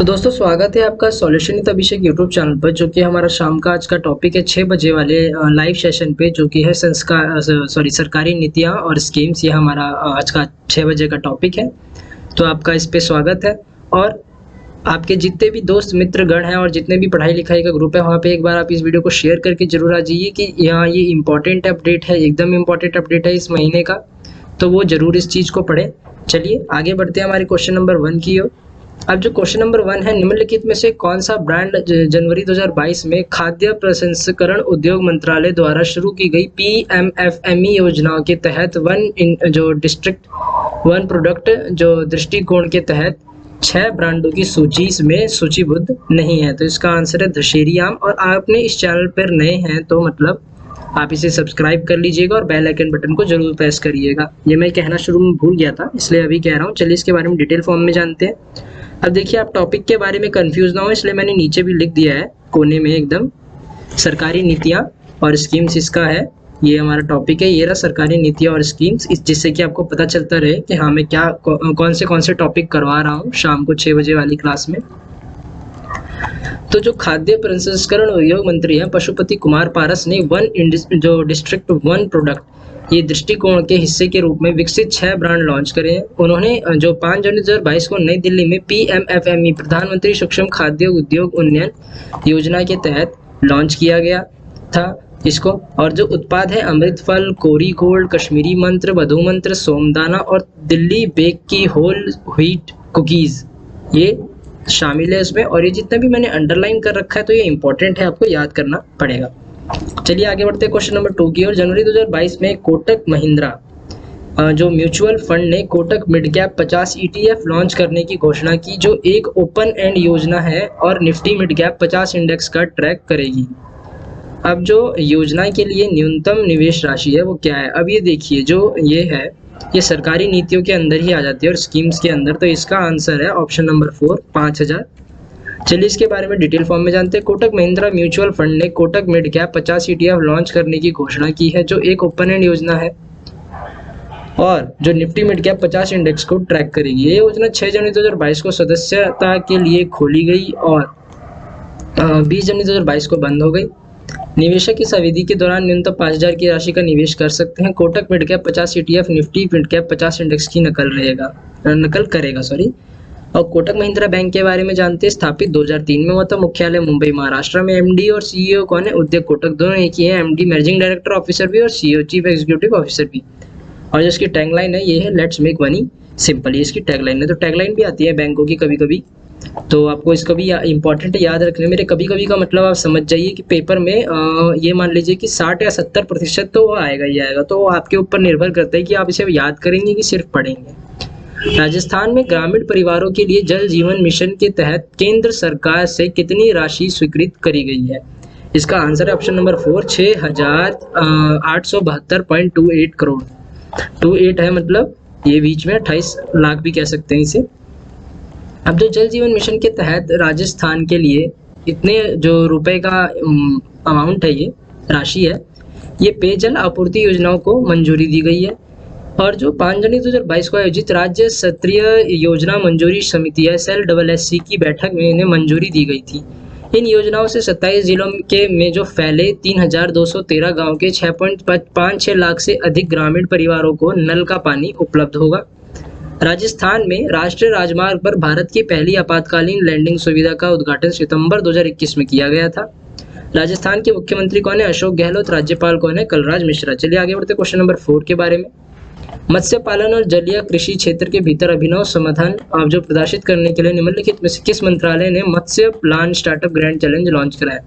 तो दोस्तों स्वागत है आपका solution with Abhishek YouTube channel पर, जो कि हमारा शाम का आज का टॉपिक है 6 बजे वाले लाइव सेशन पे, जो कि है संस्कार सरकारी नीतियां और स्कीम्स। ये हमारा आज का 6 बजे का टॉपिक है। तो आपका इस पे स्वागत है। और आपके जितने भी दोस्त मित्र गण हैं और जितने भी पढ़ाई लिखाई का ग्रुप है, वहाँ पे एक बार आप इस वीडियो को शेयर करके जरूर आ जाइए कि यहाँ ये इंपॉर्टेंट अपडेट है, एकदम इंपॉर्टेंट अपडेट है इस महीने का। तो वो जरूर इस चीज़ को पढ़ें। चलिए आगे बढ़ते हैं हमारे क्वेश्चन नंबर 1 की ओर। अब जो क्वेश्चन नंबर 1 है, निम्नलिखित में से कौन सा ब्रांड जनवरी 2022 में खाद्य प्रसंस्करण उद्योग मंत्रालय द्वारा शुरू की गई पीएमएफएमई योजना के तहत जो डिस्ट्रिक्ट वन प्रोडक्ट जो दृष्टिकोण के तहत 6 ब्रांडों की सूची में सूचीबद्ध नहीं है? तो इसका आंसर है दशहरी आम। और आपने इस चैनल पर नए हैं तो मतलब आप इसे सब्सक्राइब कर लीजिएगा और बेल आइकन बटन को जरूर प्रेस करिएगा। ये मैं कहना शुरू में भूल गया था, इसलिए अभी कह रहा हूँ। चलिए इसके बारे में डिटेल फॉर्म में जानते हैं। अब देखिए, आप टॉपिक के बारे में कंफ्यूज ना हो, इसलिए मैंने नीचे भी लिख दिया है कोने में एकदम, सरकारी नीतियां और स्कीम्स इसका है। ये हमारा टॉपिक है, ये रहा सरकारी नीतियां और स्कीम्स, जिससे कि आपको पता चलता रहे कि हाँ मैं क्या कौन से टॉपिक करवा रहा हूँ शाम को 6 बजे वाली क्लास में। तो जो खाद्य प्रसंस्करण उद्योग मंत्री हैं पशुपति कुमार पारस ने जो डिस्ट्रिक्ट वन प्रोडक्ट ये दृष्टिकोण के हिस्से के रूप में विकसित 6 ब्रांड लॉन्च करे हैं। उन्होंने जो 5 जनवरी 2022 को नई दिल्ली में पीएमएफएमई प्रधानमंत्री सूक्ष्म खाद्य उद्योग उन्नयन योजना के तहत लॉन्च किया गया था इसको। और जो उत्पाद है अमृत फल, कोरी गोल्ड, कश्मीरी मंत्र, मधु मंत्र, सोमदाना और दिल्ली बेक की होल व्हीट कुकीज, ये शामिल है इसमें। और ये जितना भी मैंने अंडरलाइन कर रखा है तो ये इंपॉर्टेंट है, आपको याद करना पड़ेगा। चलिए आगे बढ़ते हैं क्वेश्चन नंबर 2 की ओर। जनवरी 2022 में कोटक महिंद्रा जो म्यूचुअल फंड ने Kotak mid cap 50 ETF launch करने की घोषणा की, जो एक ओपन एंड योजना है और निफ्टी मिड कैप 50 इंडेक्स का ट्रैक करेगी। अब जो योजना के लिए न्यूनतम निवेश राशि है वो क्या है? अब ये देखिए, जो ये है ये सरकारी नीतियों के अंदर ही आ जाती है और स्कीम्स के अंदर। तो इसका आंसर है ऑप्शन नंबर 4, 5000। चलिए इसके बारे में डिटेल फॉर्म में जानते हैं। कोटक महिंद्रा म्यूचुअल फंड ने Kotak mid cap 50 ETF launch करने की घोषणा की है, जो एक ओपन एंड योजना है और जो निफ्टी मिड कैप 50 इंडेक्स को ट्रैक करेगी। ये योजना 6 जनवरी 2022 को सदस्यता के लिए खोली गई और 20 जनवरी 2022 को बंद हो गई। निवेशक इस अवधि के दौरान न्यूनतम 5000 की राशि का निवेश कर सकते हैं। Kotak mid cap 50 ETF Nifty mid cap 50 index की नकल करेगा। और कोटक महिंद्रा बैंक के बारे में जानते हैं। स्थापित 2003 में हुआ था, मुख्यालय मुंबई महाराष्ट्र में। MD और CEO कौन है? उद्योग कोटक दोनों एक ही है, MD मैनेजिंग डायरेक्टर ऑफिसर भी और CEO चीफ एग्जीक्यूटिव ऑफिसर भी। और जो इसकी टैगलाइन है ये है लेट्स मेक मनी सिंपल, ये इसकी टैगलाइन है। तो टैगलाइन भी आती है बैंकों की कभी कभी, तो आपको इसका भी इंपॉर्टेंट याद रखने। मेरे कभी कभी का मतलब आप समझ जाइए कि पेपर में ये मान लीजिए कि 60 या 70% तो वो आएगा ही आएगा। तो आपके ऊपर निर्भर करता है कि आप इसे याद करेंगे कि सिर्फ पढ़ेंगे। राजस्थान में ग्रामीण परिवारों के लिए जल जीवन मिशन के तहत केंद्र सरकार से कितनी राशि स्वीकृत करी गई है? इसका आंसर है ऑप्शन नंबर 4, 6872.28 करोड़। 28 है मतलब ये बीच में 28 लाख भी कह सकते हैं इसे। अब जो जल जीवन मिशन के तहत राजस्थान के लिए इतने जो रुपए का अमाउंट है, ये राशि है, ये पेयजल आपूर्ति योजनाओं को मंजूरी दी गई है। और जो 5 जनवरी 2022 को आयोजित राज्य स्तरीय योजना मंजूरी समिति SLSC की बैठक में इन्हें मंजूरी दी गई थी। इन योजनाओं से 27 जिलों में जो फैले 3213 गांव के 6.56 लाख से अधिक ग्रामीण परिवारों को नल का पानी उपलब्ध होगा। राजस्थान में राष्ट्रीय राजमार्ग पर भारत की पहली आपातकालीन लैंडिंग सुविधा का उद्घाटन सितंबर 2021 में किया गया था। राजस्थान के मुख्यमंत्री कौन है? अशोक गहलोत। राज्यपाल कौन है? कलराज मिश्रा। चलिए आगे बढ़ते क्वेश्चन नंबर 4 के बारे में। मत्स्य पालन और जलीय कृषि क्षेत्र के भीतर अभिनव समाधान आप जो प्रदर्शित करने के लिए निम्नलिखित में से किस मंत्रालय ने मत्स्य plan startup grand challenge launch कराया?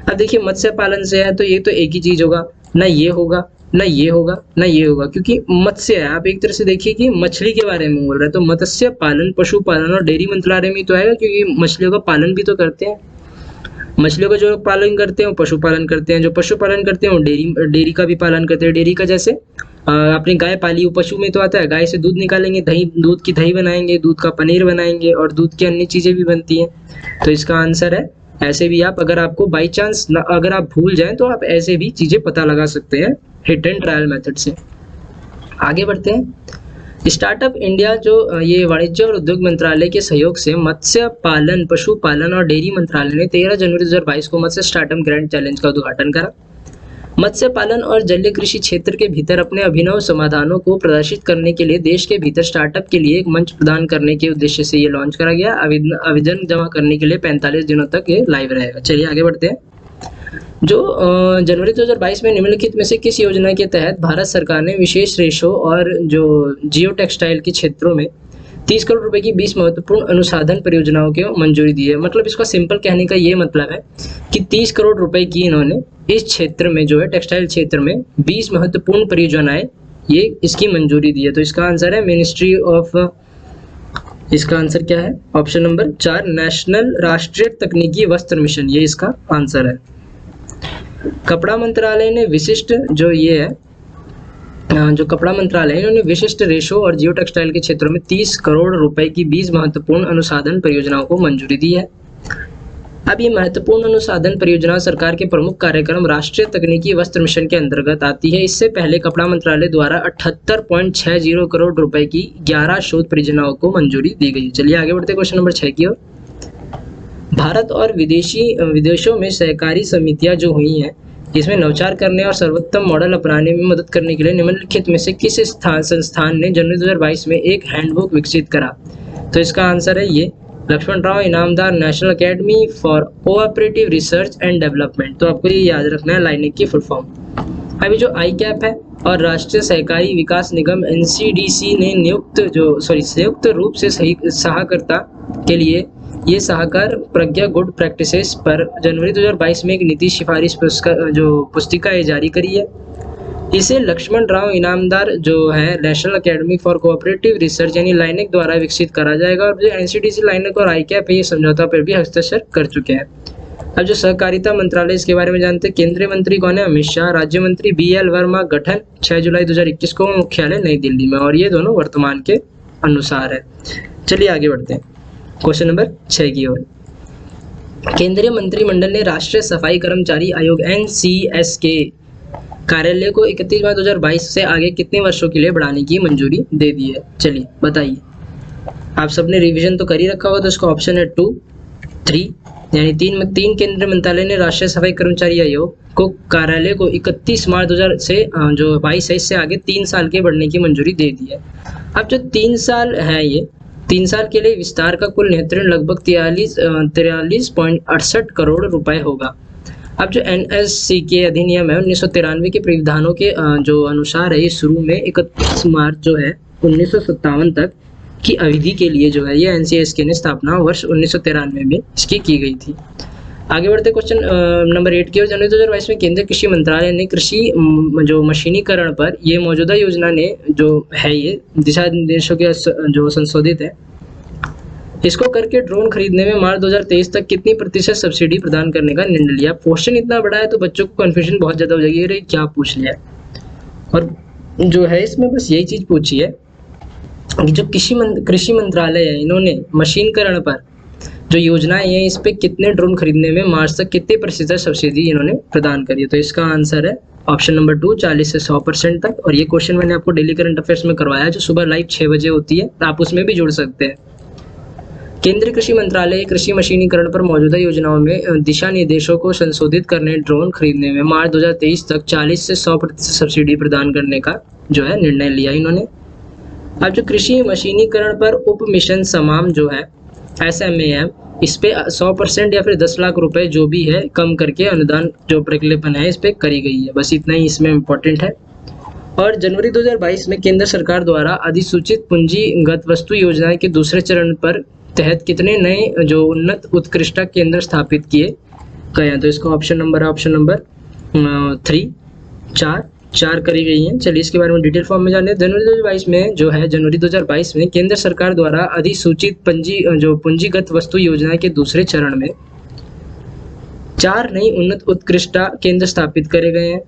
अब देखिए, मत्स्य पालन से है तो ये तो एक ही चीज होगा, ना ये होगा ना ये होगा ना ये होगा, क्योंकि मत्स्य है। आप एक तरह से देखिए कि मछली के बारे में बोल रहे हैं, तो मत्स्य पालन, पशुपालन और डेयरी मंत्रालय में तो आएगा, क्योंकि मछलियों का पालन भी तो करते हैं। मछलियों का जो पालन करते हैं वो पशुपालन करते हैं, जो पशुपालन करते हैं वो डेयरी का भी पालन करते हैं। डेयरी का जैसे आपने गाय पाली, वो पशु में तो आता है। गाय से दूध निकालेंगे, दूध की दही बनाएंगे, दूध का पनीर बनाएंगे और दूध की अन्य चीजें भी बनती हैं। तो इसका आंसर है ऐसे भी आप, अगर आपको बाई चांस अगर आप भूल जाएं तो आप ऐसे भी चीजें पता लगा सकते हैं हिट एंड ट्रायल मेथड से। आगे बढ़ते हैं। स्टार्टअप इंडिया जो ये वाणिज्य और उद्योग मंत्रालय के सहयोग से मत्स्य पालन, पशुपालन और डेयरी मंत्रालय ने 13 जनवरी 2022 को मत्स्य स्टार्टअप ग्रैंड चैलेंज का उद्घाटन करा। मत्स्य पालन और जलीय कृषि क्षेत्र के भीतर अपने अभिनव समाधानों को प्रदर्शित करने के लिए देश के भीतर स्टार्टअप के लिए एक मंच प्रदान करने के उद्देश्य से ये लॉन्च करा गया। आवेदन जमा करने के लिए 45 दिनों तक ये लाइव रहेगा। चलिए आगे बढ़ते हैं। जो जनवरी 2022 में निम्नलिखित में से किस योजना के तहत भारत सरकार ने विशेष रेशो और जो जियो टेक्सटाइल के क्षेत्रों में 30 करोड़ रुपए की 20 महत्वपूर्ण अनुसंधान परियोजनाओं को मंजूरी दी है। मतलब इसका सिंपल कहने का ये मतलब है कि 30 करोड़ रुपए की इन्होंने इस क्षेत्र में जो है टेक्सटाइल क्षेत्र में 20 महत्वपूर्ण परियोजनाएं ये इसकी मंजूरी दी है। तो इसका आंसर है मिनिस्ट्री ऑफ, इसका आंसर क्या है? ऑप्शन नंबर 4 नेशनल राष्ट्रीय तकनीकी वस्त्र मिशन, ये इसका आंसर है। कपड़ा मंत्रालय ने विशिष्ट जो ये है जो कपड़ा मंत्रालय है इन्होंने विशिष्ट रेशो और जियो टेक्सटाइल के क्षेत्रों में 30 करोड़ रुपए की 20 महत्वपूर्ण अनुसंधान परियोजनाओं को मंजूरी दी है। अब ये महत्वपूर्ण अनुसंधान परियोजना सरकार के प्रमुख कार्यक्रम राष्ट्रीय तकनीकी वस्त्र मिशन के अंतर्गत आती है। इससे पहले कपड़ा मंत्रालय द्वारा 78.60 करोड़ रुपए की 11 शोध परियोजनाओं को मंजूरी दी गई। चलिए आगे बढ़ते क्वेश्चन नंबर 6 की ओर। भारत और विदेशों में सहकारी समितियां जो हुई हैं इसमें नवाचार करने और सर्वोत्तम मॉडल अपनाने में मदद करने के लिए निम्नलिखित में से किस संस्थान ने जनवरी 2022 में एक हैंडबुक विकसित करा? तो इसका आंसर है ये Laxmanrao Inamdar national academy for cooperative research and development. तो आपको ये याद रखना है लाइनेक की फुल फॉर्म। अभी जो ICAP है और राष्ट्रीय सहकारी विकास निगम NCDC ने संयुक्त रूप से सहकारिता के लिए ये सहकार प्रज्ञा गुड प्रैक्टिसेस पर जनवरी 2022 में एक नीति सिफारिश पुस्तिका जारी करी है। इसे लक्ष्मणराव इनामदार जो है national academy for cooperative research यानी लाइनेक द्वारा विकसित करा जाएगा। और जो NCDC लाइनेक और ICAP है ये समझौता पर भी हस्ताक्षर कर चुके हैं। अब जो सहकारिता मंत्रालय इसके बारे में जानते हैं। केंद्रीय मंत्री कौन है? अमित शाह। राज्य मंत्री BL वर्मा। गठन 6 जुलाई 2021 को, मुख्यालय नई दिल्ली में। और ये दोनों वर्तमान के अनुसार है। चलिए आगे बढ़ते हैं क्वेश्चन नंबर 6 की ओर। केंद्रीय मंत्रिमंडल ने राष्ट्रीय सफाई कर्मचारी आयोग NCS के कार्यालय को 31 मार्च 2022 से आगे कितने वर्षों के लिए बढ़ाने की मंजूरी दे दी है? चलिए बताइए। आप सबने रिवीजन तो कर ही रखा होगा, तो इसका ऑप्शन है 2, 3 यानी तीन केंद्रीय मंत्रालय ने राष्ट्रीय सफाई कर्मचारी आयोग को कार्यालय को 31 मार्च 2022 से आगे 3 साल के बढ़ने की मंजूरी दे दी है। अब जो 3 साल है ये 3 साल के लिए विस्तार का कुल नियंत्रण लगभग 43.68 करोड़ रुपए होगा। अब जो NSC के अधिनियम है 1993 के प्रावधानों के जो अनुसार है ये शुरू में 31 मार्च जो है 1957 तक की अवधि के लिए जो है ये NCSK ने स्थापना वर्ष 1993 में इसकी की गई थी। आगे बढ़ते क्वेश्चन नंबर 8 की ओर। जनवरी 2022 में केंद्रीय कृषि मंत्रालय ने कृषि जो मशीनीकरण पर ये मौजूदा योजना ने जो है ये दिशा निर्देशों के जो संशोधित है इसको करके ड्रोन खरीदने में मार्च 2023 तक कितनी प्रतिशत सब्सिडी प्रदान करने का निर्णय लिया। क्वेश्चन इतना बड़ा है तो बच्चों को कंफ्यूजन बहुत ज्यादा हो जाएगी, अरे क्या पूछ लिया। और जो है इसमें बस यही चीज पूछी है कि जो कृषि मंत्रालय है इन्होंने मशीनीकरण पर जो योजनाएं हैं इस पे कितने ड्रोन खरीदने में मार्च तक कितने प्रतिशत सब्सिडी इन्होंने प्रदान करी है। तो इसका आंसर है ऑप्शन नंबर 2 40 से 100% तक। और ये क्वेश्चन मैंने आपको डेली करंट अफेयर्स में करवाया जो सुबह लाइव 6 बजे होती है, आप उसमें भी जुड़ सकते हैं। केंद्रीय कृषि मंत्रालय कृषि मशीनीकरण पर मौजूदा योजनाओं में दिशा निर्देशों को संशोधित करने ड्रोन खरीदने में मार्च 2023 तक 40 से 100% सब्सिडी प्रदान करने का जो है निर्णय लिया इन्होंने। अब जो कृषि मशीनीकरण पर उप मिशन समाम जो है SMAM इस पे 100% या फिर 10 लाख रुपए जो भी है कम करके अनुदान जो प्रकल्पन है इस पे करी गई है। बस इतना ही इसमें इम्पोर्टेंट है। और जनवरी 2022 में केंद्र सरकार द्वारा अधिसूचित पूंजीगत वस्तु योजना के दूसरे चरण पर तहत कितने नए जो उन्नत उत्कृष्टता केंद्र स्थापित किए गए हैं। तो इसका ऑप्शन नंबर 3 4 करी गई हैं। चलिए इसके बारे में डिटेल फॉर्म में जाने। जनवरी 2022 में जो है जनवरी 2022 में केंद्र सरकार द्वारा अधिसूचित पूंजीगत वस्तु योजना के दूसरे चरण में 4 नई उन्नत उत्कृष्टता केंद्र स्थापित करे गए हैं।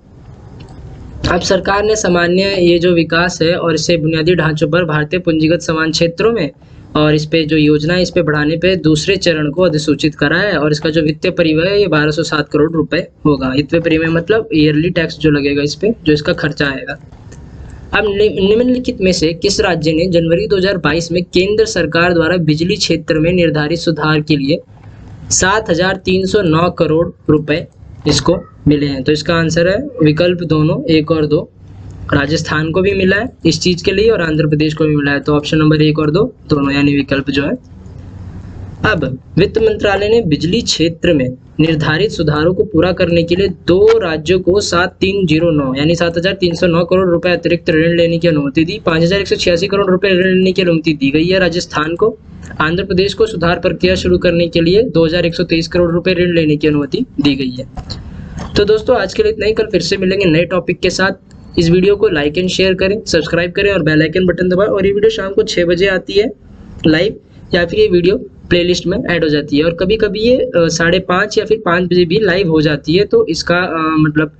अब सरकार ने सामान्य ये जो विकास है और इसे बुनियादी ढांचों पर भारतीय पूंजीगत समान क्षेत्रों में और इस पे जो योजना है इस पे बढ़ाने पे दूसरे चरण को अधिसूचित करा है। और इसका जो वित्तीय परिव्यय है ये 1207 करोड़ रुपए होगा। वित्तीय परिव्यय मतलब ईयरली टैक्स जो लगेगा इस पे जो इसका खर्चा आएगा। अब निम्नलिखित में से किस राज्य ने जनवरी 2022 में केंद्र सरकार द्वारा बिजली क्षेत्र में निर्धारित सुधार के लिए 7,309 करोड़ रुपए इसको मिले हैं? तो इसका आंसर है विकल्प दोनों, 1 और 2। राजस्थान को भी मिला है इस चीज के लिए और आंध्र प्रदेश को भी मिला है, तो ऑप्शन नंबर 1 और 2 दोनों यानी विकल्प जो है। अब वित्त मंत्रालय ने बिजली क्षेत्र में निर्धारित सुधारों को पूरा करने के लिए 2 राज्यों को 7,309 यानी 7,309 करोड़ रुपए अतिरिक्त ऋण लेने की अनुमति दी। 5,186 करोड़ रुपए ऋण लेने की अनुमति दी गई है राजस्थान को। आंध्र प्रदेश को सुधार प्रक्रिया शुरू करने के लिए 2,123 करोड़ रुपए ऋण लेने की अनुमति दी गई है। तो दोस्तों आज के लिए इतना ही, कल फिर से मिलेंगे नए टॉपिक के साथ। इस वीडियो को लाइक एंड शेयर करें, सब्सक्राइब करें और बेल आइकन बटन दबाएं। और ये वीडियो शाम को 6 बजे आती है लाइव, या फिर ये वीडियो प्लेलिस्ट में ऐड हो जाती है, और कभी कभी ये 5:30 या फिर 5 बजे भी लाइव हो जाती है। तो इसका मतलब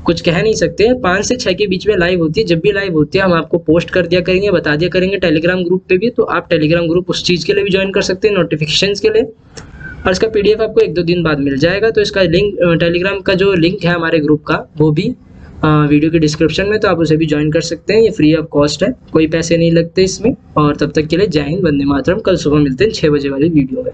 कुछ कह नहीं सकते हैं, 5 से 6 के बीच में लाइव होती है। जब भी लाइव होती है हम आपको पोस्ट कर दिया करेंगे, बता दिया करेंगे टेलीग्राम ग्रुप पे भी, तो आप टेलीग्राम ग्रुप उस चीज़ के लिए भी ज्वाइन कर सकते हैं, नोटिफिकेशंस के लिए। और इसका PDF आपको 1-2 दिन बाद मिल जाएगा। तो इसका लिंक, टेलीग्राम का जो लिंक है हमारे ग्रुप का, वो भी वीडियो के डिस्क्रिप्शन में, तो आप उसे भी ज्वाइन कर सकते हैं। ये फ्री ऑफ कॉस्ट है, कोई पैसे नहीं लगते इसमें। और तब तक के लिए जय हिंद, वंदे मातरम। कल सुबह मिलते हैं 6 बजे वाली वीडियो में।